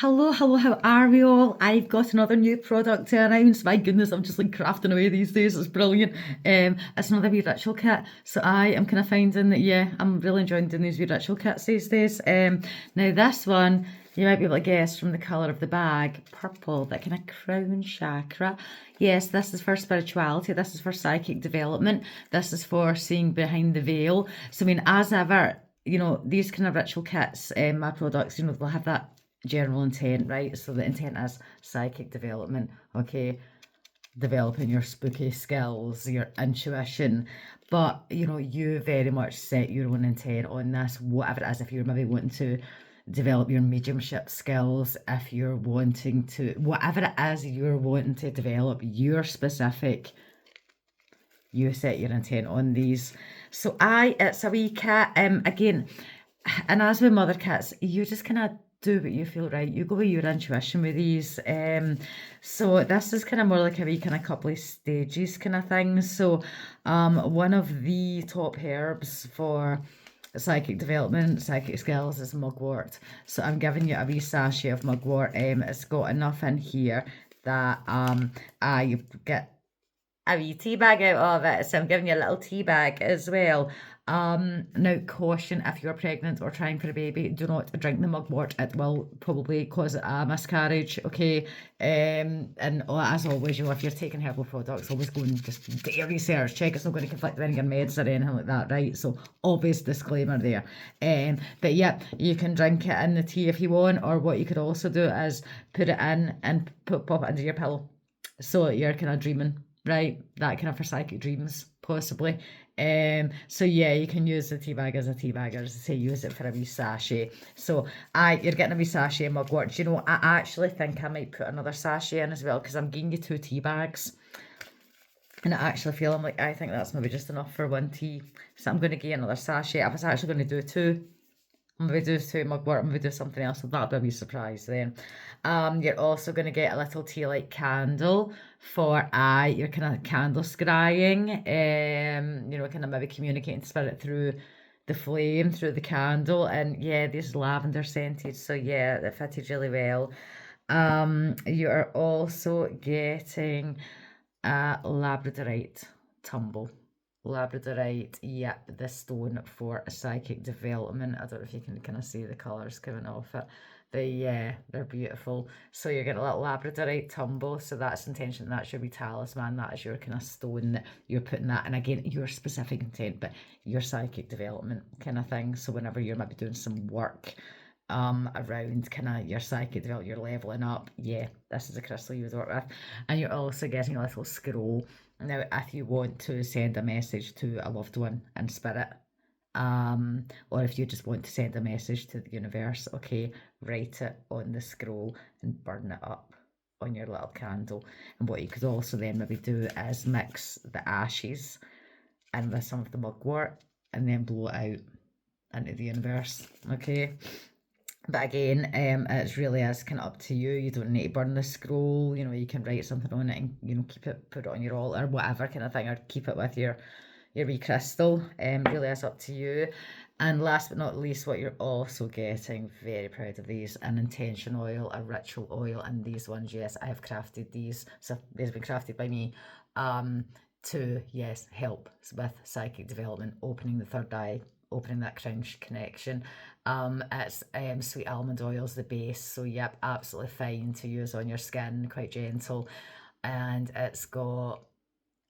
Hello, how are we all? I've got another new product to announce. My goodness, I'm just like crafting away these days. It's brilliant. It's another wee ritual kit. So I am kind of finding that, yeah, I'm really enjoying doing these wee ritual kits these days. Now this one, you might be able to guess from the colour of the bag, purple, that kind of crown chakra. Yes, this is for spirituality. This is for psychic development. This is for seeing behind the veil. So I mean, as ever, these kind of ritual kits, my products, they'll have that general intent, right? So the intent is psychic development, okay? Developing your spooky skills, your intuition. But you very much set your own intent on this, whatever it is. If you're maybe wanting to develop your mediumship skills, if you're wanting to, whatever it is you're wanting to develop, your specific, you set your intent on these. So it's a wee kit. Again, and as with mother kits, you just kind of do what you feel right. You go with your intuition with these. So this is kind of more like a wee kind of couple of stages kind of thing. So one of the top herbs for psychic development, psychic skills is mugwort. So I'm giving you a wee sachet of mugwort. It's got enough in here that you get a wee tea bag out of it. So I'm giving you a little tea bag as well. Now caution, if you're pregnant or trying for a baby, do not drink the mugwort. It will probably cause a miscarriage, okay? And as always, if you're taking herbal products, always go and just do your research, check it's not going to conflict with any of your meds or anything like that, right? So obvious disclaimer there. But yeah, you can drink it in the tea if you want, or what you could also do is put it in and pop it under your pillow. So you're kind of dreaming, right? That kind of for psychic dreams, possibly. So yeah, you can use the tea bag as a tea bag, or as I say, use it for a wee sachet. So you're getting a wee sachet of mugwort. Do you know, I actually think I might put another sachet in as well, because I'm giving you 2 tea bags. And I actually feel I think that's maybe just enough for one tea. So I'm going to give you another sachet. I was actually going to do 2. Maybe do 2 mugwort, maybe do something else, so that'll be a wee surprise then. You're also going to get a little tea light candle for your kind of candle scrying, kind of maybe communicating spirit through the flame, through the candle. And yeah, this lavender scented, so yeah, it fitted really well. You are also getting a labradorite tumble. Labradorite, yep, the stone for psychic development. I don't know if you can kind of see the colours coming off it. Yeah, they're beautiful. So you're getting a little labradorite tumble. So that's intention. That's your wee talisman. That is your kind of stone that you're putting that. And again, your specific intent, but your psychic development kind of thing. So whenever you're maybe doing some work around kind of your psychic development, you're leveling up. Yeah, this is a crystal you would work with. And you're also getting a little scroll. Now, if you want to send a message to a loved one in spirit, or if you just want to send a message to the universe, okay, write it on the scroll and burn it up on your little candle. And what you could also then maybe do is mix the ashes in with some of the mugwort and then blow it out into the universe, okay? But again, it really is kind of up to you. You don't need to burn the scroll. You can write something on it and keep it, put it on your altar, whatever kind of thing, or keep it with your wee crystal. Really is up to you. And last but not least, what you're also getting, very proud of these, an intention oil, a ritual oil, and these ones, yes, I have crafted these. So these have been crafted by me. To yes help with psychic development, opening the third eye, opening that crown connection. It's sweet almond oil's the base, so yep, absolutely fine to use on your skin, quite gentle. And it's got,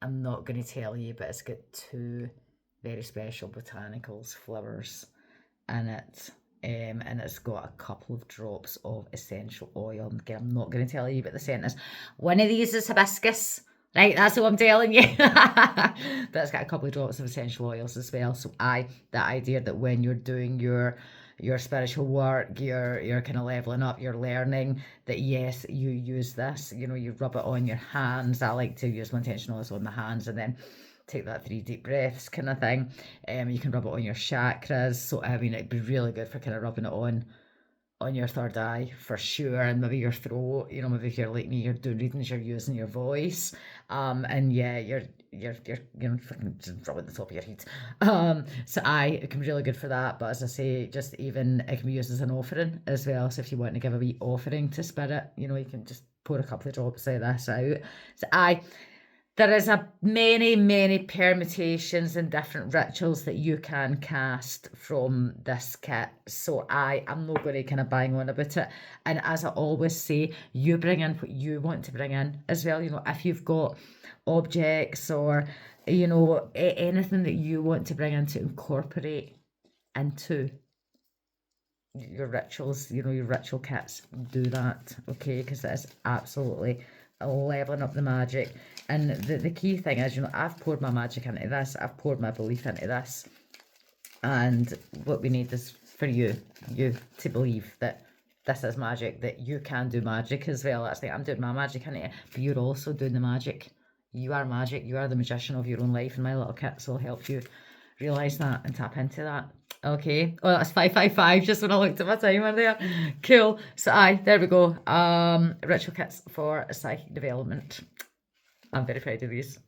I'm not going to tell you, but it's got 2 very special botanicals, flowers in it. And it's got a couple of drops of essential oil. Again, I'm not going to tell you, but the scent is, one of these is hibiscus. Right, that's what I'm telling you. That's got a couple of drops of essential oils as well. So the idea that when you're doing your spiritual work, you're kind of leveling up, you're learning that yes, you use this. You rub it on your hands. I like to use my intention oils on the hands and then take that 3 deep breaths kind of thing. You can rub it on your chakras. So I mean, it'd be really good for kind of rubbing it on on your third eye for sure, and maybe your throat. You know, maybe if you're like me, you're doing readings, you're using your voice, and yeah, you're you know fucking just rubbing the top of your head. So it can be really good for that. But as I say, just even it can be used as an offering as well. So if you want to give a wee offering to spirit, you know, you can just pour a couple of drops of this out. So there is a many permutations and different rituals that you can cast from this kit. So I am not going to kind of bang on about it. And as I always say, you bring in what you want to bring in as well. You know, if you've got objects or, you know, anything that you want to bring in to incorporate into your rituals, you know, your ritual kits, do that, okay? Because that is absolutely leveling up the magic. And the key thing is, you know, I've poured my magic into this, I've poured my belief into this, and what we need is for you to believe that this is magic, that you can do magic as well. That's like, I'm doing my magic into it, but you're also doing the magic. You are magic, you are the magician of your own life, and my little kits will help you realise that and tap into that. Okay. Oh, that's 555 just when I looked at my timer there. Cool. So there we go. Ritual kits for psychic development. I'm very proud of these.